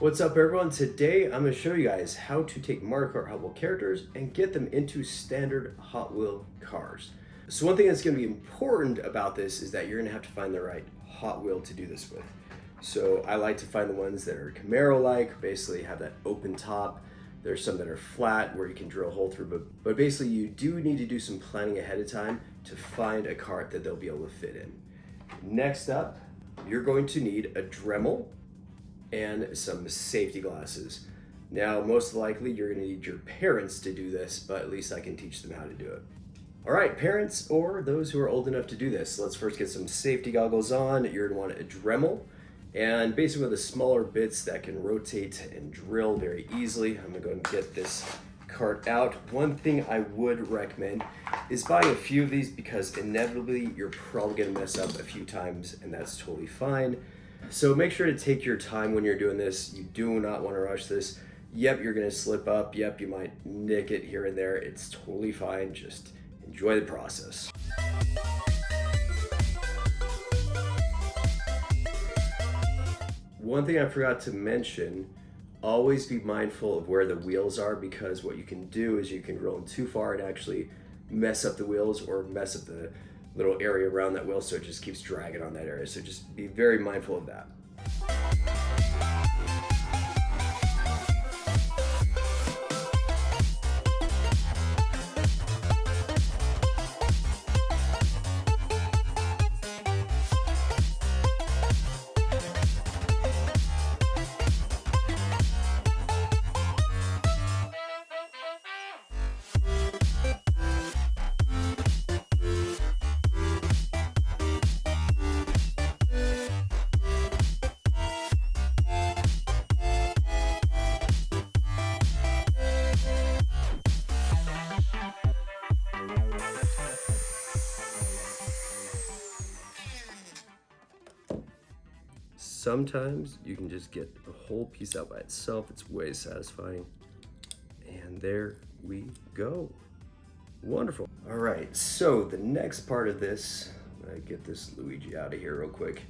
What's up everyone? Today I'm going to show you guys how to take Mario Kart Hot Wheel characters and get them into standard Hot Wheel cars. So one thing that's going to be important about this is that you're going to have to find the right Hot Wheel to do this with. So I like to find the ones that are Camaro-like, basically have that open top. There's some that are flat where you can drill a hole through, but basically you do need to do some planning ahead of time to find a cart that they'll be able to fit in. Next up, you're going to need a Dremel and some safety glasses. Now, most likely you're gonna need your parents to do this, but at least I can teach them how to do it. All right, parents or those who are old enough to do this, let's first get some safety goggles on. You're gonna want a Dremel, and basically with the smaller bits that can rotate and drill very easily. I'm gonna go and get this cart out. One thing I would recommend is buying a few of these because inevitably you're probably gonna mess up a few times, and that's totally fine. So make sure to take your time when you're doing this. You do not want to rush this. Yep, you're going to slip up. Yep, you might nick it here and there. It's totally fine. Just enjoy the process. One thing I forgot to mention, always be mindful of where the wheels are, because what you can do is you can roll in too far and actually mess up the wheels or mess up the little area around that wheel, so it just keeps dragging on that area. So just be very mindful of that. Sometimes you can just get the whole piece out by itself. It's way satisfying. And there we go. Wonderful. All right, so the next part of this, I'm gonna get this Luigi out of here real quick.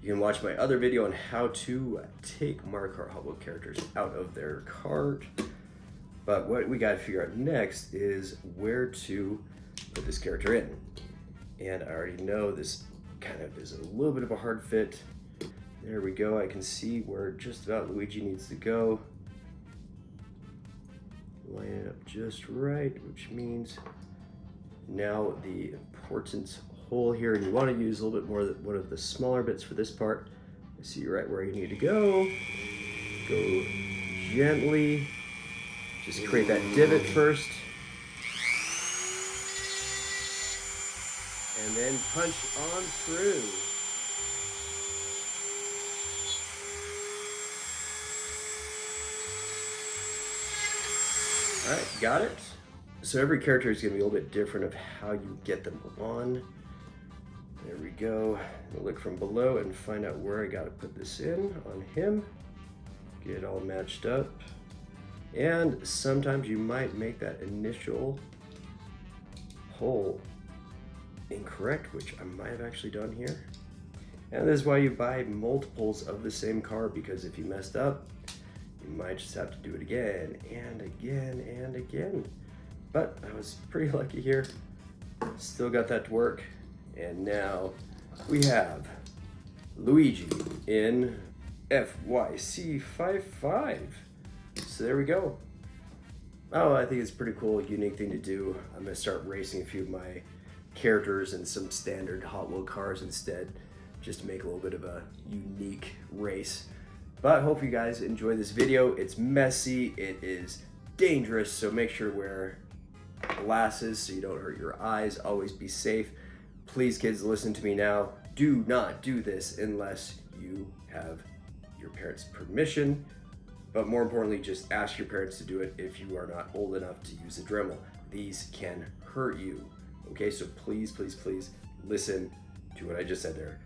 You can watch my other video on how to take Mario Kart Hot Wheel characters out of their cart. But what we gotta figure out next is where to put this character in. And I already know this kind of is a little bit of a hard fit. There we go. I can see where just about Luigi needs to go. Line it up just right, which means now the important hole here, and you want to use a little bit more one of the smaller bits for this part. I see right where you need to go. Go gently. Just create that divot first. And then punch on through. All right, got it. So every character is gonna be a little bit different of how you get them on. There we go. I'll look from below and find out where I gotta put this in on him. Get it all matched up. And sometimes you might make that initial hole incorrect, which I might have actually done here. And this is why you buy multiples of the same car, because if you messed up, you might just have to do it again and again and again. But I was pretty lucky here. Still got that to work. And now we have Luigi in FYC55. So there we go. Oh, I think it's a pretty cool, unique thing to do. I'm gonna start racing a few of my characters in some standard Hot Wheel cars instead, just to make a little bit of a unique race. But I hope you guys enjoy this video. It's messy, it is dangerous, so make sure to wear glasses so you don't hurt your eyes. Always be safe. Please, kids, listen to me now. Do not do this unless you have your parents' permission. But more importantly, just ask your parents to do it if you are not old enough to use a Dremel. These can hurt you. Okay, so please, please, please listen to what I just said there.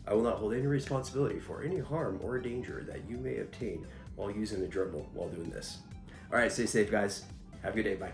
I will not hold any responsibility for any harm or danger that you may obtain while using the Dremel while doing this. All right, stay safe, guys. Have a good day. Bye.